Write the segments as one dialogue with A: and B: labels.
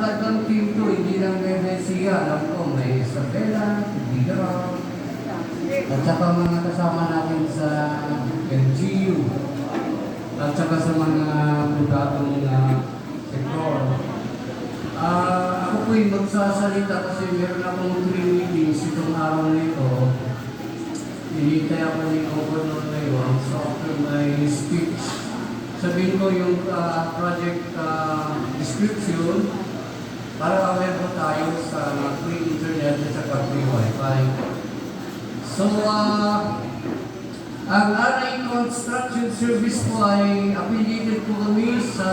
A: magandang team to, hindi lang may Messia. Alam ko, may Isabela, Bidra, at saka mga kasama natin sa LGU, at saka sa mga budatong sektor. Ako po'y magsasalita kasi meron akong 3 meetings itong araw na ito. Hinihintay ako ni Governor ngayon. So after my speech, sabihin ko yung project description para aware po tayo sa free internet at saka free wifi. So, ang RA Construction Service po ay affiliated po kami sa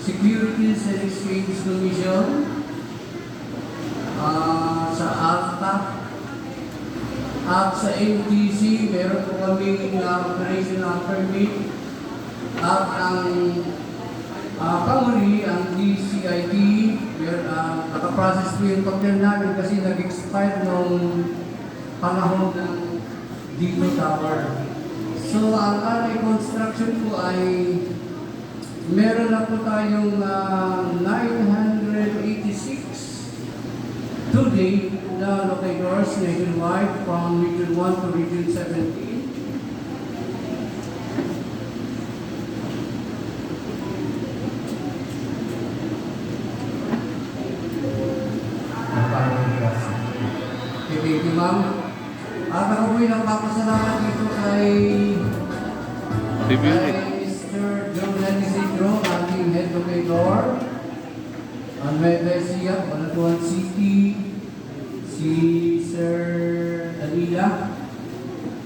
A: Securities and Exchange Commission, sa ACTA, at sa NTC, meron po kami operational permit, at ang panguli, ang DCIT, nakaprocess po yung papel namin kasi nag-expire nung panahon ng Dino Tower. So, ang RA Construction po ay meron na po tayong 986 today na locators nationwide from Region 1 to Region 17. Thank you, ma'am. At ako po'y nagpapasalamat dito kay Mr. John Isidro, ating head locator. Ang Medesia, Balatuan City, si Sir Danila,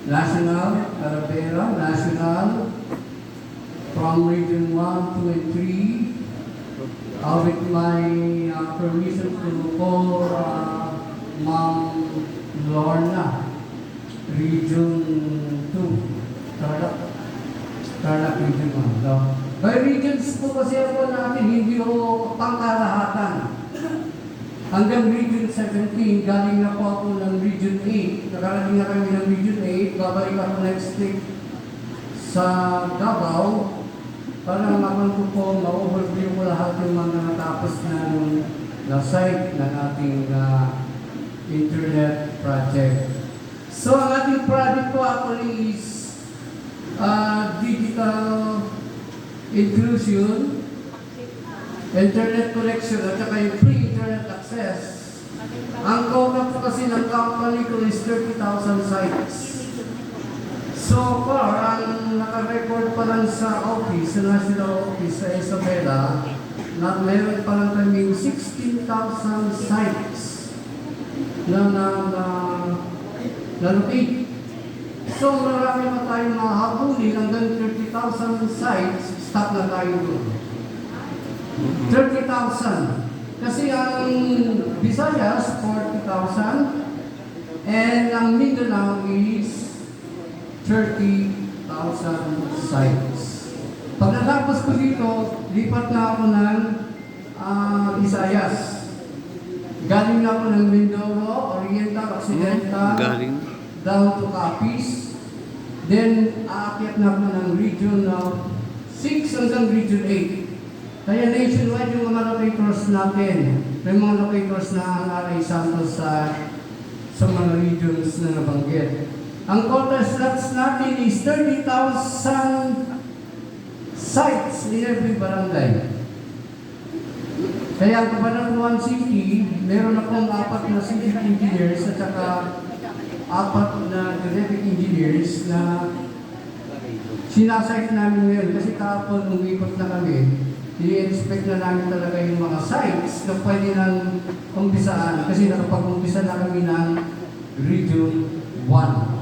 A: National, Carabera, National, from Region 1, 2, and 3. With my permission to call Ma'am Lorna, Region 2, Tarlac Region 1. By regions po kasi ako natin, hindi ko pangkalahatan. Hanggang Region 17, galing na po ako ng Region 8. Nakarating na kami ng Region 8, babalik ako next week sa Davao para naman ko po ma-overview ko lahat yung mga natapos na site ng ating internet project. So, ang ating project po actually is digital inclusion, internet connection, at saka yung free internet access. Ang quota po kasi ng company ko is 30,000 sites. So far, ang naka-record pa lang sa office, sa national office sa Isabela, na meron pa lang kaming 16,000 sites na locate. So marami pa tayong mahabulin hanggang 30,000 sites, stop na tayo doon. 30,000. Kasi ang Visayas, 40,000, and ang Mindanao is 30,000 sites. Pagkatapos ko dito, lipat na ako ng Visayas. Galing na ako ng Mindoro, Oriental, Occidental, down to Capiz. Then, aakyat na ako ng Region 6 hanggang Region 8. Kaya nationwide yung mga locators natin. May mga locators na RA Santos sa mga regions na nabanggit. Ang quota slots natin is 30,000 sites in every barangay. Kaya ang Cabanatuan City, meron akong 4 na civil engineers at saka 4 na genetic engineers na sinasite namin ngayon. Kasi kahapon umikot na kami, i-expect na namin talaga yung mga sites na pwede nang umbisaan kasi nakapag-umpisa na kami ng Region 1.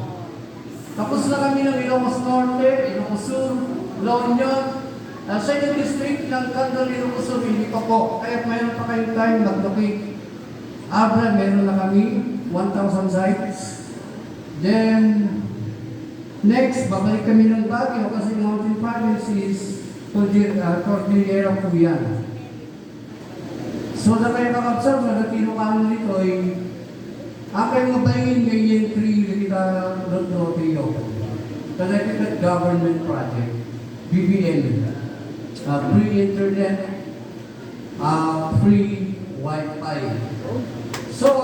A: Tapos na kami ng Ilocos Norte, Ilocos Sur, La Union, sa yung district ng Candal, Ilocos Sur, hindi pa po. Kaya mayroon pa kayong time mag-locate. Abra, meron na kami, 1,000 sites. Then, next, babalik kami ng Baguio kasi Mountain Province is Cordillera po yan. So, na kayo kakabsar, nagatino ka nito ay aking mabayin ngayon 3 kita Rodoteo. Connecticut Government Project, BBM. Free Internet, free Wi-Fi. So,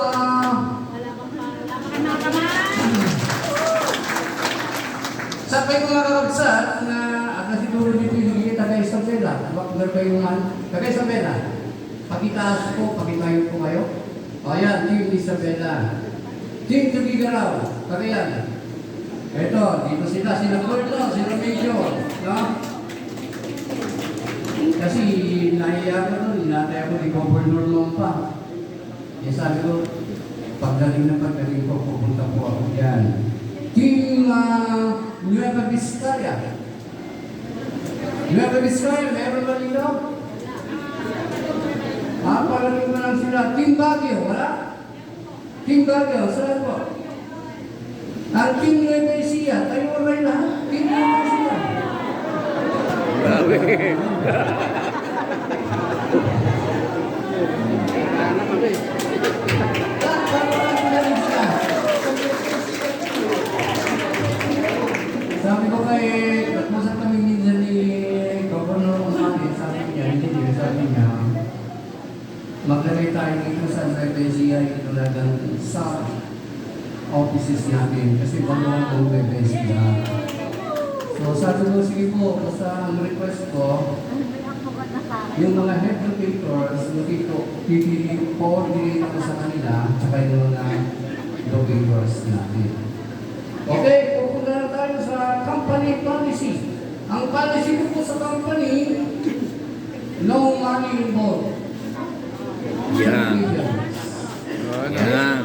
A: sa kayo mga kakabsat na at siguro dito yung taga Isabela, bakit kayo man, taga Isabela, pakitaas ko, pakitayo ko kayo. O yan, Team Isabela. Team Tugigaraw, taga yan. Ito, dito sila Gordo, sila Medyo, no? Kasi nahiya ko nun, inatay ako ni Governor noon pa. Eh sabi ko, pagdating ko, pupunta po ako dyan. Team Nueva Vizcaya. Nueva Vizcaya, meron ba dito? Parating mo lang sila. Team Baguio, wala? Team Baguio, saan po? Ang Team Nueva Ecija, tayo rin lahat. Team Nueva Ecija.
B: Grabe.
A: Sabi ko kay, nag-usap kami minsan ni Governor Osante, sabi niya, maglagay tayo dito sa Nueva talagang sa offices natin kasi baka ang Nueva. So sabi ko, sige po, basta ang request ko, yung mga head locators, coordinate ako sa kanila, tsaka yung mga locators natin. Okay, pupunta na tayo sa company policy. Ang policy ko po sa company, no money involved.
B: Yan. Yan.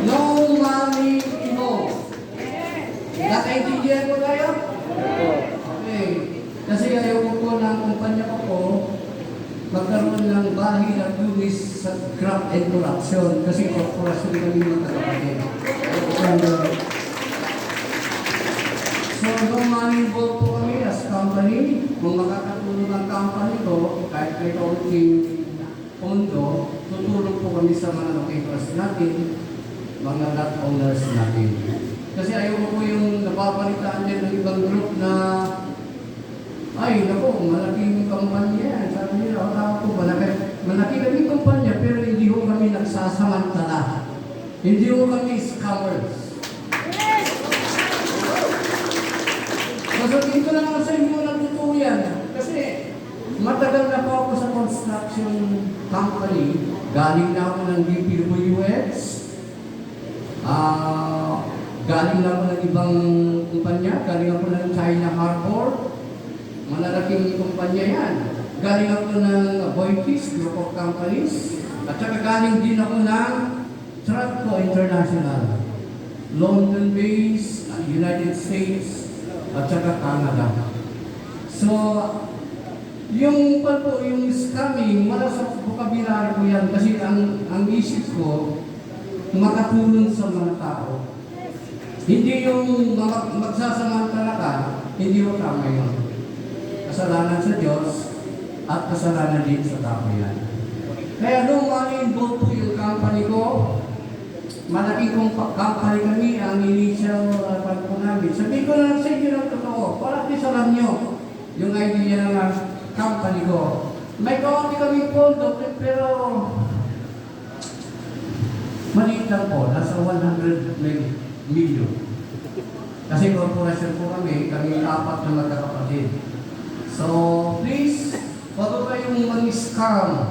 A: No money involved. Nakaintindihan ko tayo? Okay. Kasi ayaw ko po ng kumpanya ko po magkaroon ng bahay na dumis sa graft and corruption kasi korporasyon kami magkakapatid. So, no money involved po kami as company. Kung makakatulong ang company ko, kahit may kaunting pondo, tutulong po kami sa mga locators natin, mga lot owners natin. Kasi ayaw ko po yung napapalitaan din ng ibang group na ay, naku, malaking kampanya yan. Sabi nila, tama po, malaki kaming kampanya, pero hindi ko kami nagsasamantala. Hindi ko kami scammers. Masabihin ko lang sa inyo ng totoo yan. Kasi matagal na po ako sa construction company. Galing na ako ng DPWH. Galing na ako ng ibang kumpanya. Galing ako ng China Harbor. Malalaking kumpanya yan. Galing ako ng Boytis, group of companies. At saka galing din ako ng Tradco International. London-based, United States, at saka Canada. So, yung scamming, wala sa vocabulary ko yan kasi ang isip ko, makatulong sa mga tao. Hindi yung magsasamantala ka, hindi mo tama yun. Kasalanan sa Diyos at kasalanan din sa tao yan. Kaya nung ma-involve po yung company ko, malaki kong company kami, ang initial po namin. Sabihin ko na sa inyo ng totoo, para alam nyo yung idea ng company ko. May kaunti kami pondo, pero maliit lang po, nasa 100 million. Kasi corporation po kami apat na magkakapatid. So, please, wag kayong mag-scam.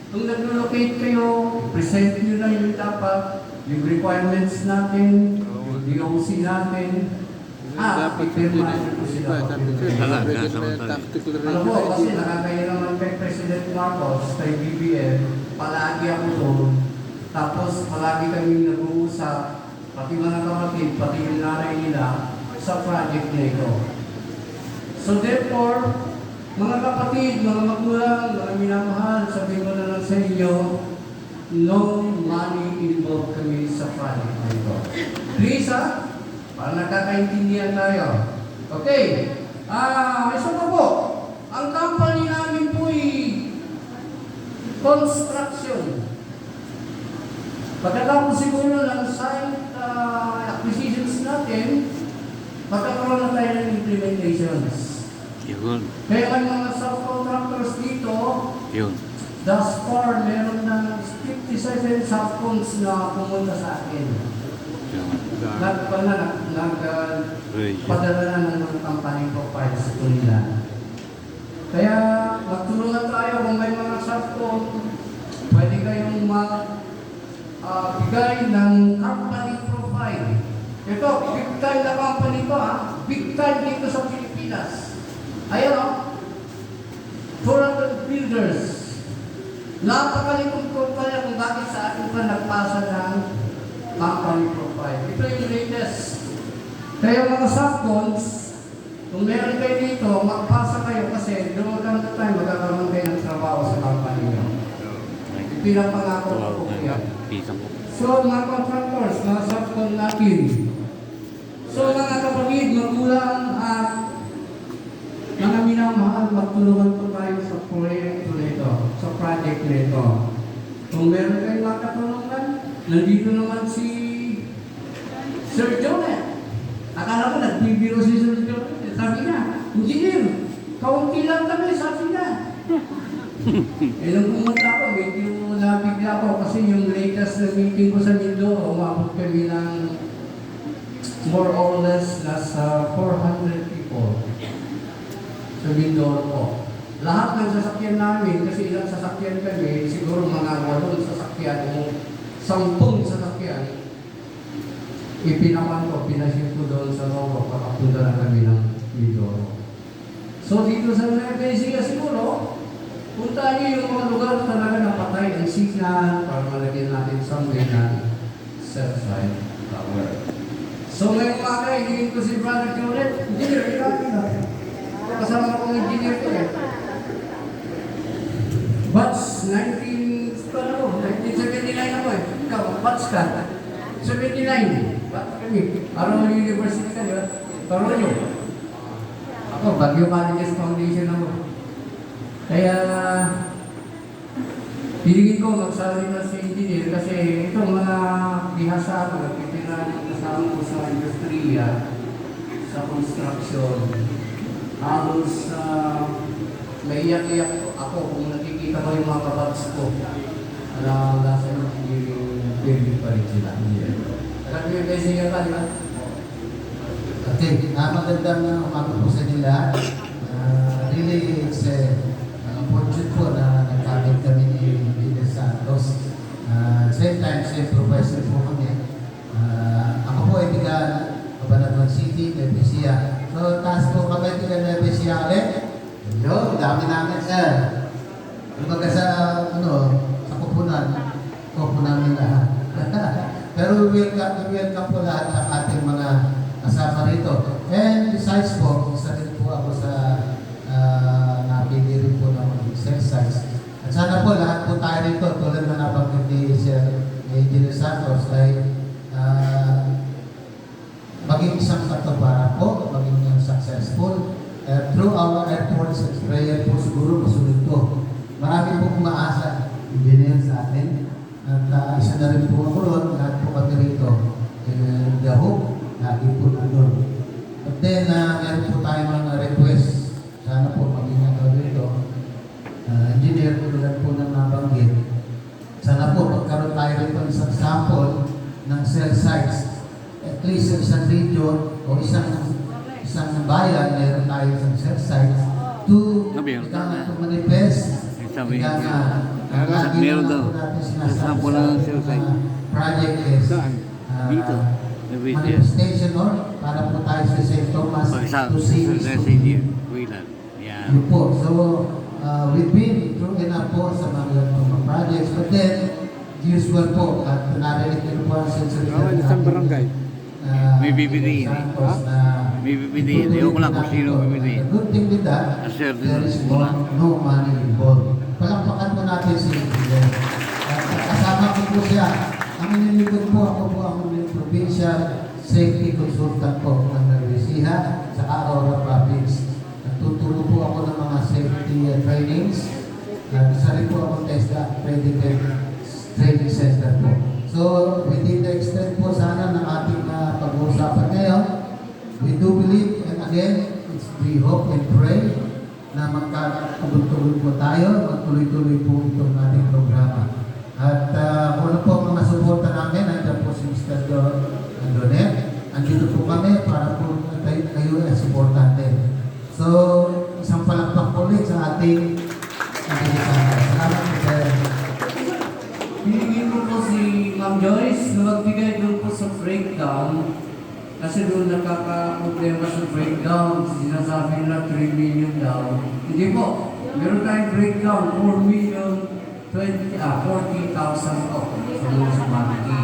A: Kung nag-locate kayo, present nyo na yung dapat, yung requirements natin, yung DOC natin. Ipirmahan po sila. Alam mo, kasi nakakaya naman kay President Marcos, kay BBM, palagi ako doon. Tapos palagi kami nag-uusap, pati mga kapatid, pati yung nanay nila, sa project na ito. So therefore, mga kapatid, mga magulang, mga minamahal, sabihin ko na lang sa inyo, no money involved kami sa project na ito. Please para nakakaintindihan tayo. Okay. Isa pa po, ang company namin po ay construction. Pagkatapos siguro ng site acquisitions natin, magkakaroon na tayo ng implementations.
B: Yun.
A: Kaya ang mga subcontractors dito,
B: Yun.
A: thus far, meron ng 57 subcons na pumunta sa akin. Nagpadala na ng mga company profiles ko nila. Kaya magtulungan tayo kung may mga subcon, pwede kayong bigay ng company profile. Ito, big time na company to ha. Big time dito sa Pilipinas. Ayan o. 400 builders. Napakalimot ko kaya kung bakit sa akin pa nagpasa ng company profile. Ito yung latest. Kaya mga subcons, kung meron kayo dito, magpasa kayo kasi dumagang na tayo magkakaroon kayo ng trabaho sa company nyo. Pinapangako ko kaya. So mga contractors, mga subcon natin. So mga kapatid, magulang at mga minamahal, magtulungan po tayo sa proyekto nito, sa project nito. Kung meron kayong makatulungan, nandito naman si Sir Jonah. Akala ko nagbibiro si Sir Jonah. Sabi niya, engineer, kaunti lang kami, sabi niya. Nung pumunta ako, medyo nabigla ako kasi yung latest na meeting ko sa Mindoro, umabot kami ng more or less nasa 400 people sa Mindoro po. Lahat ng sasakyan namin, kasi ilang sasakyan kami, siguro mga 8 sasakyan o 10 sasakyan, ipinapan ko, pinaship ko doon sa Roro, pakapunta na kami ng Mindoro. So dito sa Nueva Ecija siguro, punta niyo yung mga lugar talaga na patay ang signal para malagyan natin someday na self-side tower. So ngayong umaga, hingin ko si Brother Jolet, engineer, ikaw na. Kasama akong engineer ko eh. Batch 1979 ako eh. Ikaw, batch ka. 79. Batch kami. Araw University ka, di ba? Toronto. Ako, Baguio Colleges Foundation ako. Kaya, hiligin ko magsali na si engineer kasi itong mga bihasa ko, nagpipira ng kasama ko sa industriya, sa construction, halos naiyak-iyak ako kung nakikita ko yung mga kabats ko na nasa engineering building pa rin sila. Alam niyo yung blessing ka, di ba?
C: Okay, magandang umaga po sa nila. Really, it's fortune po na nagkabit kami ni Leader Santos. Same time, same professor po kami. Ako po ay tiga Cabanatuan City, Nueva Ecija. So, taas po kami tiga Nueva Ecija ulit. Yun, dami namin, sir. Kumbaga sa, sa kupunan lahat. Pero welcome po lahat ng ating mga kasama rito. And besides po, isa rin po ako sa napili rin po ng exercise. At sana po lahat po tayo rito, tulad na nabanggit ni Engineer Santos, ay maging isang katubara po, maging successful. Through our efforts and prayer po siguro masunod to. Marami po umaasa, engineer sa atin. At isa na rin po ako ron, lahat po kami rito. The hope, lagi po nandun. But then, meron po tayo mga request. Sana po maging nandun rito. Engineer, tulad po ng nabanggit. Sana po magkaroon tayo rito ng isang sample ng cell sites. At least sa isang region o isang bayan, meron tayo isang cell sites to manifest.
B: Meron daw. Sample ng cell site.
C: Project is
B: Dito.
C: manifestation or para po tayo sa St. Thomas to see his
B: Yan.
C: yun po. So, we've been through enough po sa mga projects. But then, usual po, at narinig nyo po ang sensory
D: isang barangay.
B: May bibidiin eh. May bibidiin. Ewan ko lang kung sino bibidiin.
C: The good thing with that,
B: Sir,
C: there is no money involved. Palakpakan po natin si Engineer. Kasama ko po siya. Ang nililipod po ako ng provincial safety consultant po ng Nueva Ecija sa Aurora Province. Nagtuturo po ako ng mga safety trainings. Isa rin po ako TESDA accredited training center po. So, within the extent po sana ng ating pag-uusapan ngayon, we do believe, and again, we hope and pray na magkatuloy-tuloy po tayo, magtuloy-tuloy po itong
A: magbigay doon po sa breakdown, kasi doon nakaka-problema sa breakdown, sinasabi nila 3 million daw. Hindi po, meron tayong breakdown, 40,000 po sa municipality.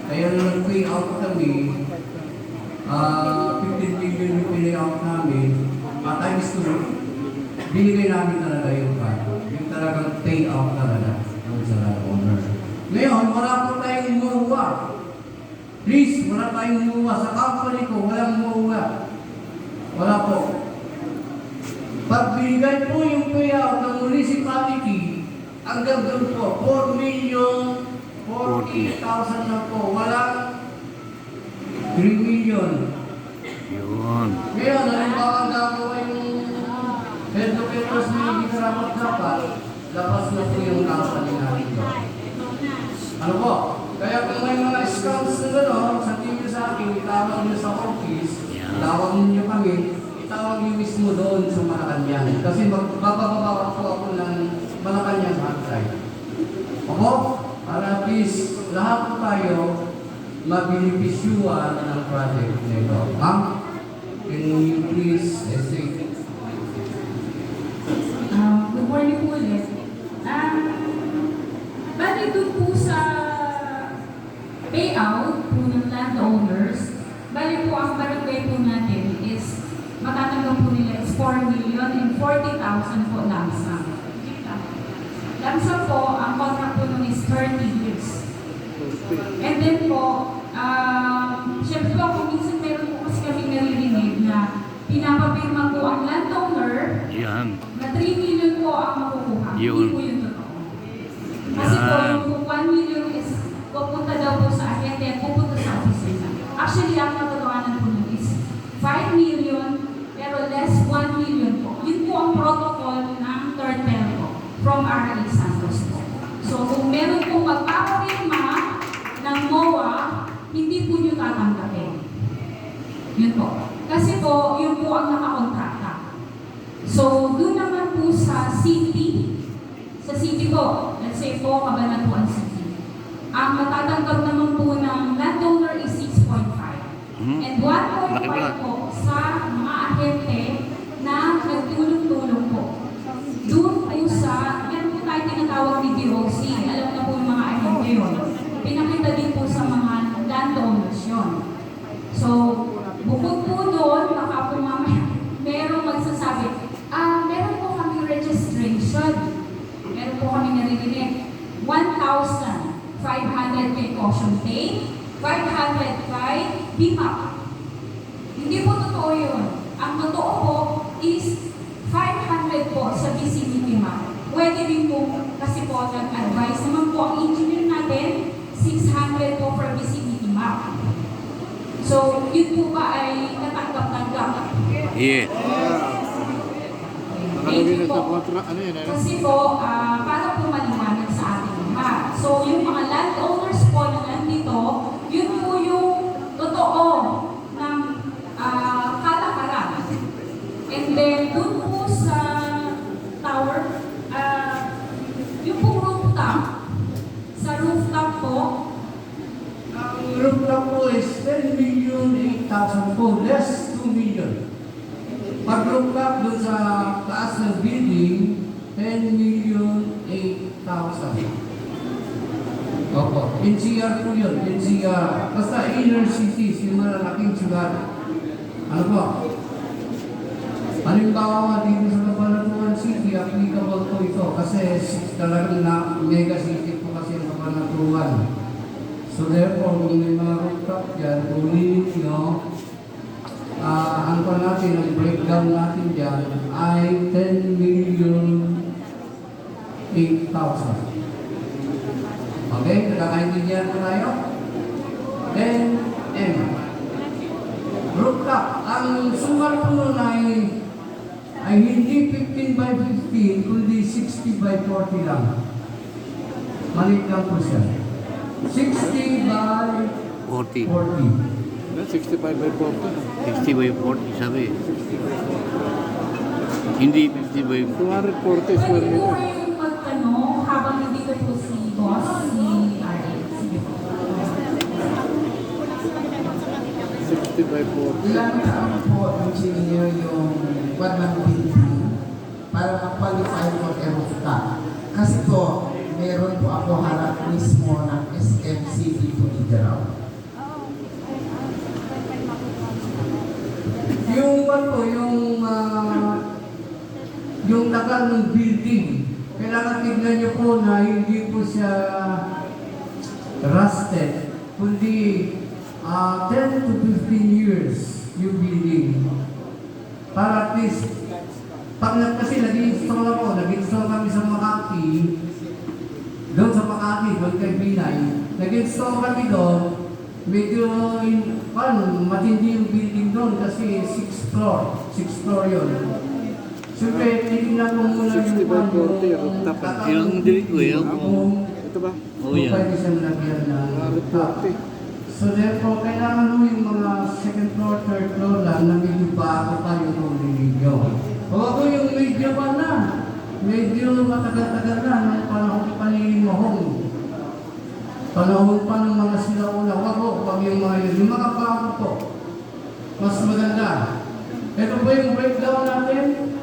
A: Kaya nung nag-pay out kami, 15 million yung pay out namin, times 2, binigay namin talaga yung card. Yung talagang pay out talaga ng sa owner. Ngayon, wala po tayong MOA. Please, wala tayong MOA. Sa company ko, walang MOA. Wala po. Pag binigay po yung payout ng municipality, hanggang doon po, 4,040,000 na po. Walang 3 million.
B: Yun.
A: Ngayon, halimbawa ang gagawa yung head locators na hindi karapat dapat, labas na po yung company natin doon. Ano po? Kaya kung may mga scams na gano'n, sabihin niyo sa akin, itawag niyo sa office, itawag niyo kami, itawag niyo mismo doon sa Malacanang. Kasi magbababa po ako ng Malacanang hotline. Opo? Para please, lahat po tayo mabinipisyuan ng project nito. Ma'am, can you please say?
D: Good morning po ulit. Bali doon po sa payout po ng landowners, bali po ang barangay po natin is matatanggap po nila is 4,040,000 po lamsa. Lamsa po, ang contract po nun is 30 years. And then po, syempre po, kung minsan meron po kasi kami naririnig na pinapapirma po ang landowner
B: Yan.
D: na 3 million po ang makukuha.
B: Yun.
D: Hindi po yun totoo. Kasi po, yung 1 million is pupunta daw po sa ahente at pupunta sa office nila. Actually, ang katotohanan po nun is 5 million pero less 1 million po. Yun po ang protocol ng Turtel po from RA Santos po. So, kung meron pong magpapapirma ng MOA, hindi po nyo tatanggapin. Yun po. Kasi po, yun po ang nakakontrakta. So, doon naman po sa city po, let's say po, Cabanatuan City, ang matatanggap naman po ng landowner is 6.5. And 1.5 po sa mga ahente na nagtulong-tulong po. Doon po sa, meron po tayo tinatawag ni DOC, alam na po yung mga ahente yun. Pinakita din po sa mga landowners yun. So, bukod po doon, baka po mamaya, merong magsasabi, meron po kami registration. Meron po kami naririnig. 1,500 may caution pay, 505 BIMAP. Hindi po totoo yun. Ang totoo po is 500 po sa vicinity map. Pwede din po, kasi po nag-advise naman po ang engineer natin, 600 po for vicinity map. So, yun po ba ay natanggap-tanggap?
B: Yeah.
D: Thank you po. Kasi po, para po maliwanag sa ating lahat. So, yung mga landowners po na nandito, yun po yung totoo ng kalakaran. And then, dun po sa tower, yung po rooftop, sa rooftop po,
A: Ang rooftop po is 10,008,000 po, less 2 million. Pag rooftop doon sa taas ng building, 10,008,000. Opo, NCR po yun, NCR. Basta inner cities, yung malalaking syudad. Ano po? Halimbawa dito sa Cabanatuan City, applicable po ito kasi talagang na mega city po kasi ang Cabanatuan. So therefore, kung may mga rooftop dyan, kung ninyo, ang pa natin, ang breakdown natin dyan ay 10,008,000. Okay, nakakaintindihan po tayo? Then, M. Rooftop, ang sukat po nun ay hindi 15 by 15, kundi 60 by 40 lang. Maliit lang po siya. 60 by
B: 40.
A: 40.
E: 65 by 40.
B: 60 by 40, sabi. Hindi 50 by
E: 240 square
D: pwede po
E: meter.
D: kayong magtanong habang nandito po si boss, si RA. Sige po.
E: by 40.
C: Ilang taon po yung senior yung one ng building para ma-qualify for EROFTA? Kasi po, meron po ako harap mismo ng SMCP po Igaraw.
A: Yung ano, yung tagal ng building, kailangan tignan niyo po na hindi po siya rusted, kundi 10 to 15 years yung building. Para at least, kasi nag-install kami sa Makati, doon sa Makati, doon kay Binay, nag-install kami doon, medyo matindi yung building doon kasi 6th floor yun. Siyempre, titignan mo muna
E: 60 by 40, rooftop.
B: Yung delete ko yun.
E: Ito ba?
B: Oh, yan.
A: Pwede siyang lagyan ng rooftop.
E: 40.
A: So therefore, kailangan mo yung mga second floor, third floor lang na medyo bago tayo kung ninyo. O yung medyo medyo matagal-tagal na ng panahon pa ni Mahong. Panahon pa ng mga sinauna. Wag yung mga yun. Yung mga bago po, mas maganda. Ito ba yung breakdown natin?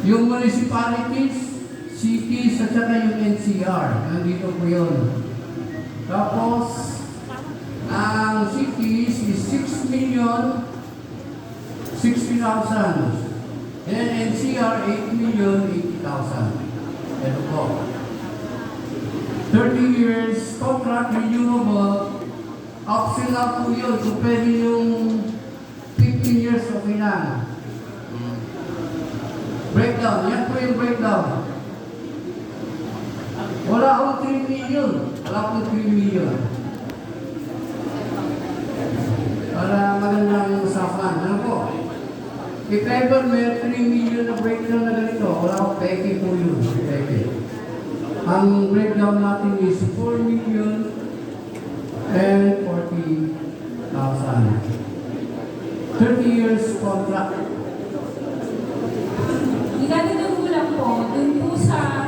A: Yung municipalities, cities, at saka yung NCR. Nandito po yun. Tapos, ang cities is 6,060,000. And NCR, 8,080,000. Ito po. 30 years, contract renewable, option na po yun. Kung pwede yung 15 years, okay na. Breakdown, yan po yung breakdown. Wala akong 3 million. Wala akong 3 million. Para magandang usapan. Ano po? If ever may 3 million na breakdown na ganito, wala akong peke po yun. Peke. Ang breakdown natin is 4 million and 40,000. 30 years contract.
D: Idadagdag ko lang po, dun po sa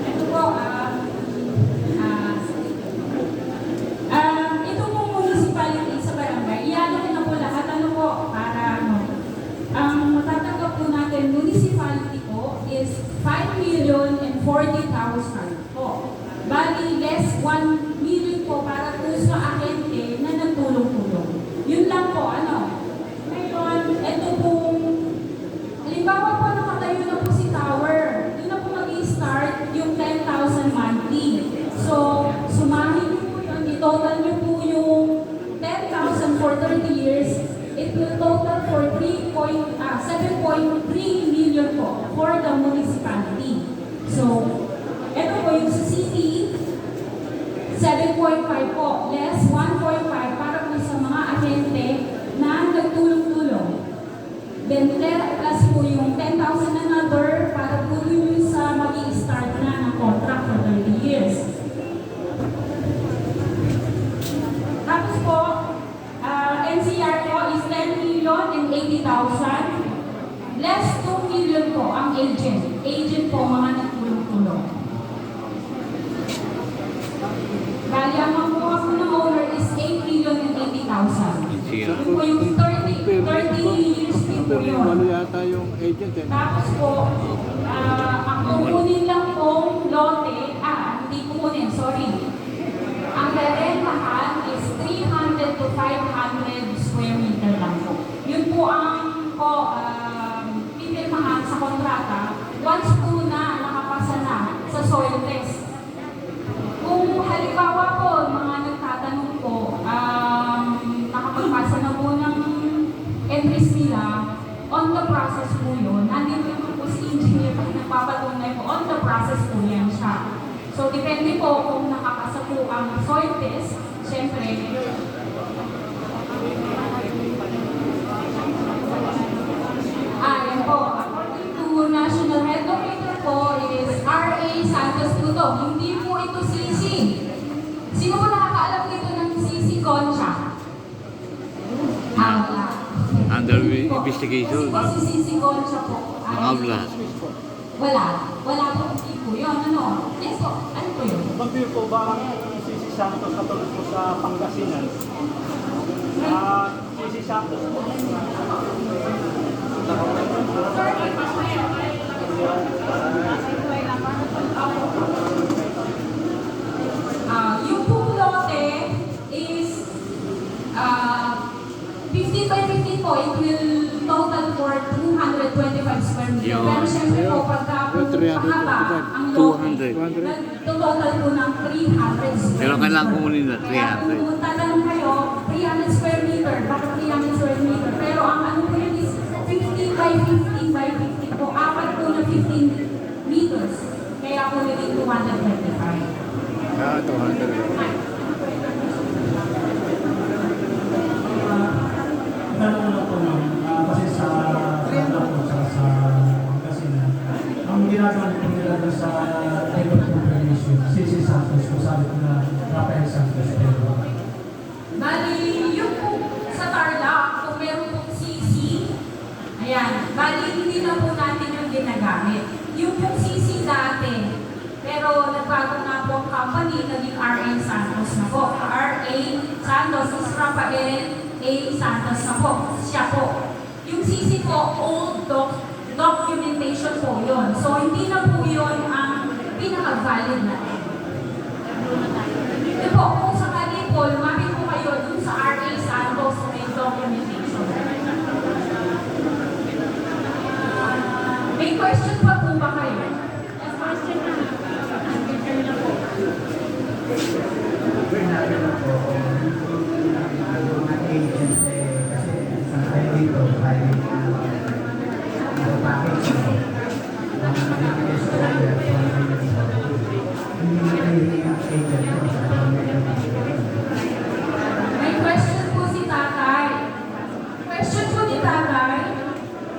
D: ito po, ito pong municipality sa barangay, iyan ko na po lahat, ano po, para ang matatanggap po natin, municipality po is 5,040,000 po. Bali, less 1 million po para po sa ahente na nagtulong-tulong. Yun lang po, Ngayon, ito pong, halimbawa po nakatayo na po si Tower, yun na po mag-i-start yung 10,000 monthly. So, sumahin niyo po yun, i-total niyo po yung 10,000 for 30 years, it will total for 7.3 million po for the municipality. So, ito po yung sa city, 7.5 po, less 1.5 para po sa mga ahente na nagtulong-tulong. Then plus po yung 10,000 another para po yung sa mag-i-start na ng contract for 30 years. Tapos po, NCR po is 10,080,000, less 2 million po ang agent. Agent po mga nagtulong-tulong. Bali, ang makuha po ng owner is 8,080,000. Yun po yung 30 years din po
E: Pero ano
D: yun.
E: yata yung agent eh.
D: Tapos po, ang kukunin lang pong lote, hindi kukunin, sorry. Ang rerentahan is 300 to 500 square meter lang po. Yun po ang pipirmahan sa kontrata once po na nakapasa na sa soil test. Kung halimbawa po, mga nagtatanong po, nakapagpasa na po ng entries nila, on the process po yun. Andito po si engineer pag nagpapatunay po, on the process po yan siya. So, depende po kung nakapasa po ang soil test, syempre, yan po. According to National Head Operator po is R.A. Santos Puto. Hindi po ito CC. Sino po nakakaalam dito ng CC Concha?
B: Under investigation.
D: Kasi po si CC Concha po.
B: Mga vlog.
D: Wala. Wala po, hindi po yun. Ano? Yes po. Ano po yun?
F: Mabir po ba ang Sisi Santos katulad po sa Pangasinan? Sisi Santos po.
D: Yung pong lote is 15 by 15 po. It will total for 225 square meter.
B: Yun.
D: Pero syempre po, pagka po
E: Yung 325,
D: pahaba ang lote,
B: 200.
D: total po ng 300 square
B: Pero kailangan kunin na
D: Kaya
B: 300.
D: kung tatanong kayo, 300 square meter, bakit 300 square meter? Pero ang ano po yun is 15 by 15 by 15 po. Apat po na 15 meters. Kaya po naging 225.
E: Ah, 200.
A: Tanong ko lang po ma'am, kasi sa Randa po, sa Pangasinan, ang ginagawa nito nila doon sa table of permission, CC Santos, kung sabi ko na Rafael Santos, pero
D: Bali, yung po sa Tarlac, kung meron pong CC, ayan, bali hindi na po natin yung ginagamit. Yung pong CC dati, pero nagbago na po ang company, naging RA Santos na po. RA Santos is Rafael A. Santos na po. Siya po. Yung CC po, old documentation po yun. So, hindi na po yun ang pinaka-valid natin. Ito po, kung sakali po, lumapit po kayo dun sa RA Santos may documentation. May question pa po ba kayo? Yes, question na.
C: Natin ako ang mga agents kasi sa tayo dito private package ang business owner hindi na kayo yung agent ko sa
D: May question po si Tatay. Question po ni Tatay,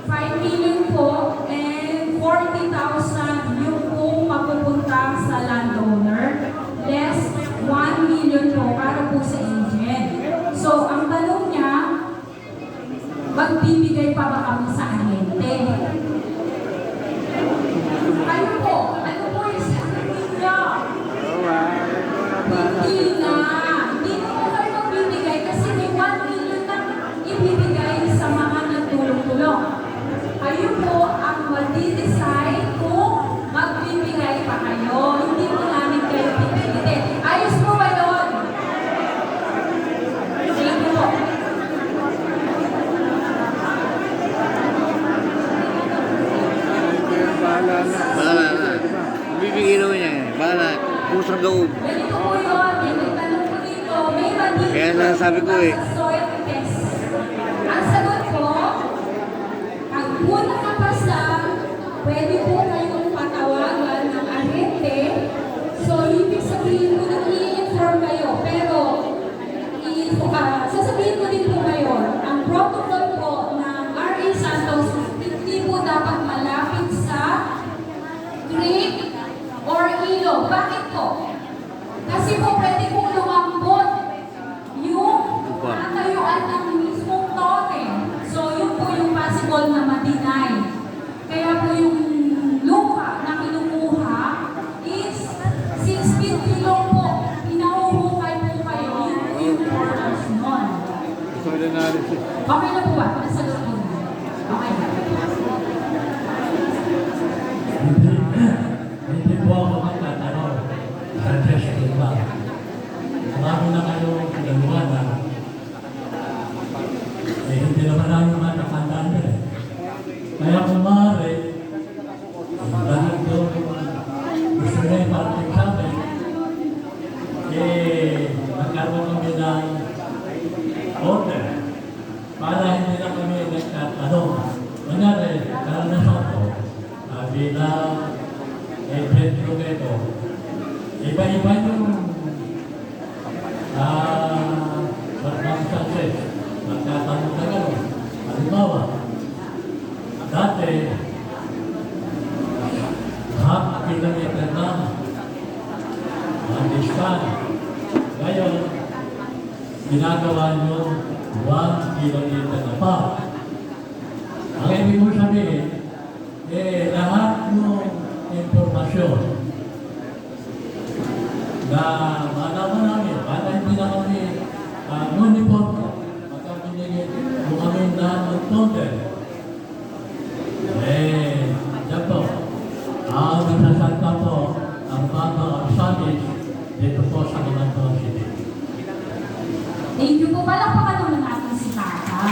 D: 5 million po and 40,000 yung po mapupunta sa landowner, less 1 million po para po sa agent. So, ang tanong niya, magbibigay pa ba kami sa ahente? Ano po? Ano po yung sasabihin niya? Hindi na. Hindi na po kayo magbibigay kasi may 1 million na ibibigay sa mga nagtulong-tulong. Kayo po ang mag-decide kung magbibigay pa kayo. Hindi po namin kayo pipilitin. Ayos po ba yun? Thank you po.
E: Bahala na.
B: Bahala na. Bibigyan naman niya. Bahala. Pusang loob.
D: Ganito po yun. May nagtanong po dito. May mali-
B: Kaya nasabi ko eh.
D: sa soil test. Ang sagot ko, pag po nakapasa, pwede po kayong patawagan ng ahente. So, ibig sabihin ko na i-inform kayo. Pero, sasabihin ko din po kayo, ang protocol po ng RA Santos, hindi po dapat malapit sa creek or ilog. Bakit po? Kasi po pwede po lumambot yung natayuan ng mismong tote. So, yun po yung possible na ma-deny. Kaya po yung lupa na kinukuha is 6 feet below po. Pinahuhukay po kayo. Yun po yung orders nun.
E: Sorry na rin siya.
D: Okay na po ba? Nasagot po na. Okay na.
G: Hindi po ako magtatanong sa testing ba. Marami na kayo pinagawa na hindi naman namin matatandaan nyo eh. Kaya kung maaari, dahil doon gusto nyo yung parating sa amin, nagkaroon kami ng order para hindi na kami nagtatanong. Kunyari, karanasan ko, bilang agent ko ito, iba-iba yung circumstances. Magtatanong ka gano'n. Halimbawa, dati, half kilometer na ang distan. Ngayon, ginagawa nyo 1 kilometer na pa. Ang ibig mo sabihin, lahat ng impormasyon na malaman namin, para hindi na kami uniform, baka binigyan mo kami lahat ng content. Yan po, nasasalta po ang mga arsanis dito po sa Cabanatuan City.
D: Thank you po. Palakpakan naman natin si Tata.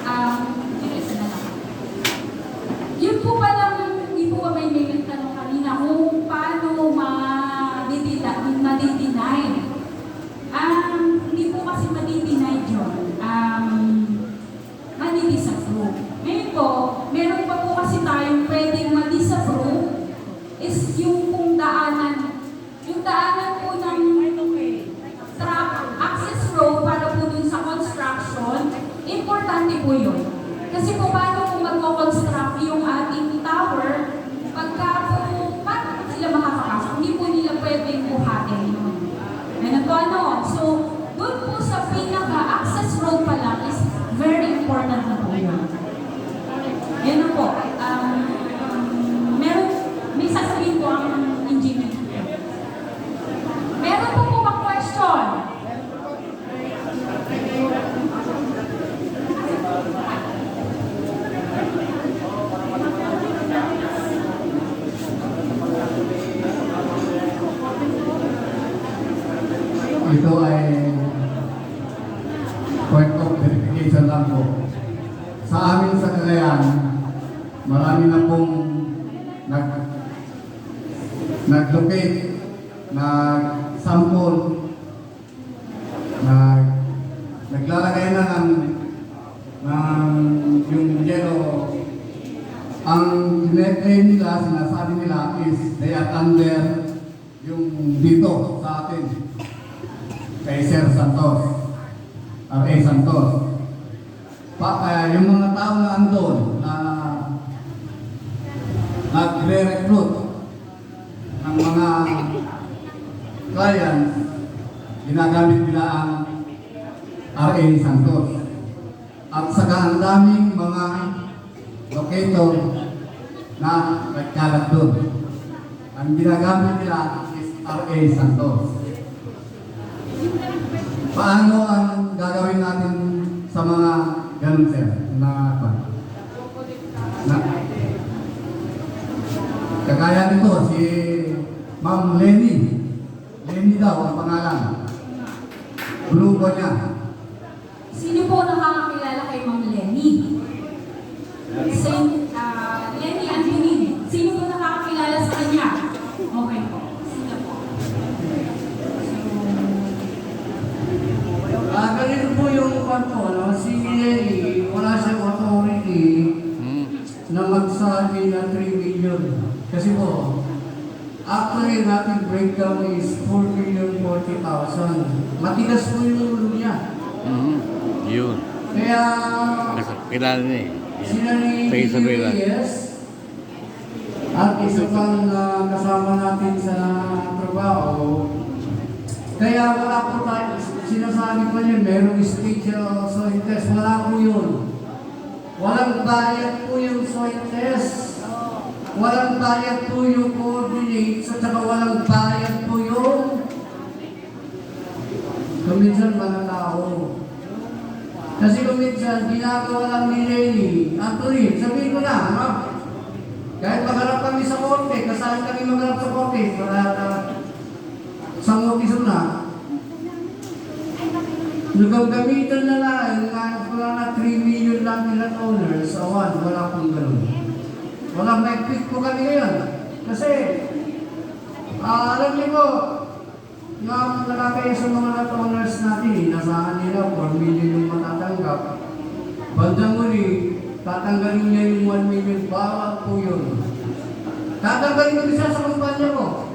D: Ayan. Isa na lang. Yun po palang, hindi po ba may tanong kanina kung paano ma-deny. Hindi po kasi ma-deny yun. Ma-disapprove. Ngayon po, meron pa po kasi tayong pwedeng ma-disapprove is yung pong daanan. Yung daanan po ng truck access road para po dun sa construction, importante po yun. Kasi po paano kung magko-construct yung ating tower, pagka po, paano po sila makakapasok? Hindi po nila pwedeng buhatin yun. Ganun po ano. So, dun po sa pinaka-access road pa lang is very important na po yun. Yan na po. May sasabihin po ang engineer. Meron po bang question?
A: Ito ay point of verification lang po. Sa amin sa Cagayan, marami na pong nag-locate, nag-sample, naglalagay na ng yung yellow. Ang claim nila, sinasabi nila is they are under yung dito sa atin kay Sir Santos, R.A. Santos. Yung mga tao na andon na nagre-recruit ng mga clients, ginagamit nila ang R.A. Santos. At saka ang daming mga locator na nagkalat doon. Ang ginagamit nila is R.A. Santos. Paano ang gagawin natin sa mga ganun, sir? Kagaya nito, si Ma'am Lenny. Lenny daw ang pangalan. Grupo niya.
D: Sino po nakakakilala kay Ma'am Lenny? Lenny Antonin. Sino po nakakakilala sa kanya? Okay po. Sino po?
A: Ganito po yung kwanto, no? Si Lenny, wala siyang authority na magsabi ng 3 million. Kasi po, actually natin breakdown is 4,040,000. Matigas po yung ulo niya.
B: Yun.
A: Kaya,
B: Kilala niya eh.
A: sila ni
B: Sa Isabela.
A: Reyes at isa pang kasama natin sa trabaho. Kaya wala po tayo, sinasabi pa niya, merong stage soil test. Wala po yun. Walang bayad po yung soil test. Walang bayad po yung coordinates at saka walang bayad po yung kuminsan mga tao. Kasi kuminsan, ginagawa lang ni Lenny. Anthony, sabihin ko na, ha? Kahit magharap kami sa korte, kasali kami magharap sa korte, para sa notice na, nagagamitan na lang, wala na 3 million lang nila owners, awan, wala pong ganun. Walang mag-pick po kami ngayon. Kasi, alam niyo po, na nakakaya sa mga lot owners natin, nasahan nila 4 million yung matatanggap. Bandang muli, tatanggalin niya yung 1 million, bawal po yun. Tatanggalin ko siya sa kumpanya ko.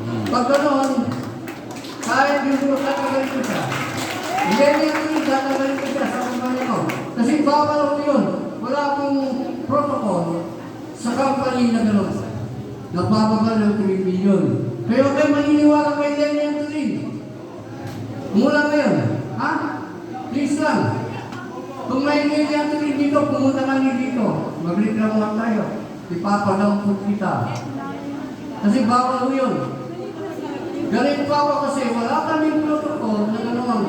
A: Pag gano'n, kahit yung tatanggalin ko siya. Hindi niya ko tatanggalin ko siya sa kumpanya ko. Kasi bawal ko yun. Wala akong protocol sa company na gano'n. Nagpapagal ng 3 million. Kaya kayo maniniwala kay Lenny Antonin. Mula ngayon, ha? Please lang. Kung may nangyayari rin dito, pumunta ka rin dito. Magreklamo lang tayo. Ipapadampot kita. Kasi bawal yun. Galit pa ako kasi wala kaming protocol na gano'n.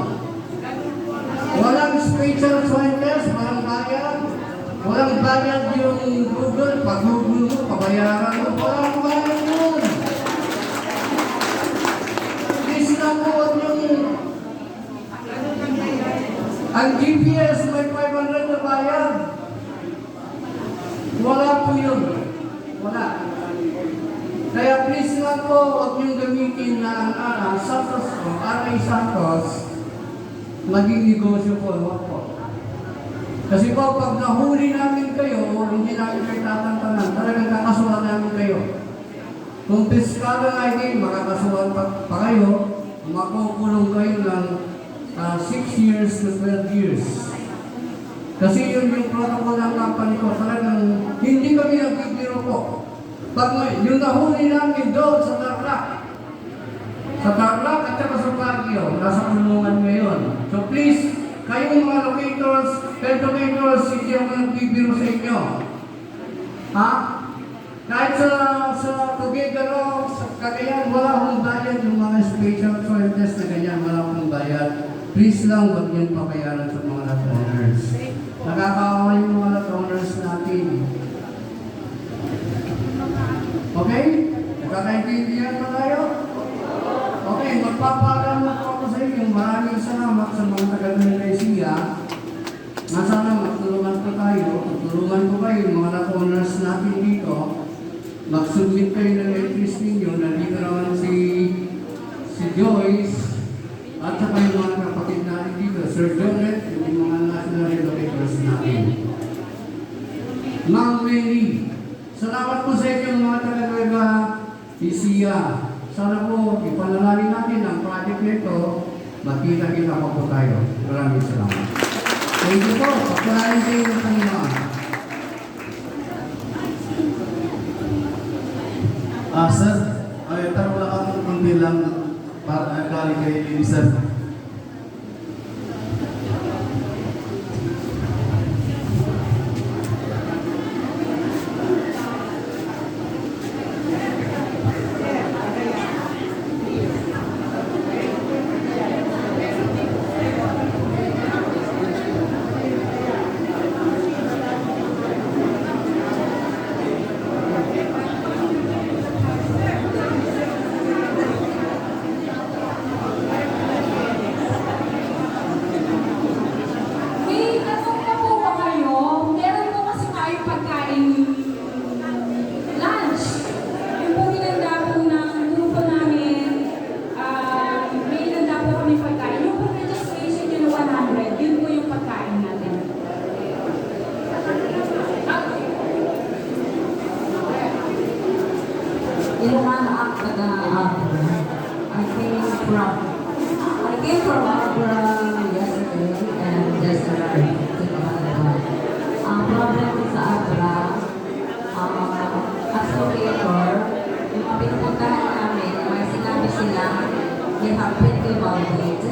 A: Walang special swine test, walang bayad. Walang bayad yung Google. Pag Google mo, pabayaran mo. Walang bayad yun. Please lang po yung ang GPS may 500 na bayad. Wala po yun. Wala. Kaya please lang po, huwag niyong gamitin na ang Santos po, RA Santos, maging negosyo po, huwag po. Kasi po, pag nahuli namin kayo, o hindi namin kayo tatantanan, talagang kakasuhan namin kayo. Kung piskala nga ID, makakasuhan pa kayo, makukulong kayo ng 6 years to 12 years. Kasi yun yung protocol ng company ko, talagang hindi kami nagbibiro po. Pag yung nahuli namin doon sa Tarlac at saka sa Baguio, nasa kulungan ngayon. So please, kayong mga locators, educators, hindi ako nagbibiro sa inyo. Ha? Kahit sa Tuguegarao, sa Cagayan, wala akong bayad yung mga special soil test na ganyan, wala akong bayad. Please lang, huwag niyong pabayaran sa mga lot owners. Nakakaawa yung mga lot owners natin. Okay? Nakakaintindihan ba tayo? Okay, magpapaalam na po ako sa inyo. Maraming salamat sa mga taga-Nueva. Na sana magtulungan ko tayo. Tutulungan ko kayo, mga lot owners natin dito. Mag-submit kayo ng entries ninyo. Nandito naman si Joyce at saka yung mga kapatid natin dito, Sir Jonet, yung mga national educators natin. Ma'am Mary, salamat po sa inyo mga taga-Nueva Ecija. Sana po ipanalangin natin ang project nito, makita-kita pa po tayo. Maraming salamat. Thank you po. Pagkalain kayo ng Panginoon.
C: Sir, ay tanong lang ako kung bilang para galing kay Lisa.
D: May tanong na po ba kayo? Meron po kasi tayong pagkain lunch. Yung po hinanda po ng grupo namin, may hinanda po kami pagkain. Yung po registration yun 100, yun po yung pagkain natin.
H: Ilocano ako taga-Abra. I came from Abra yesterday and yesterday to Canada. Ang problem ko sa Abra, as locator, yung mga pinupuntahan namin, may sinabi sila, they have 20 voltage.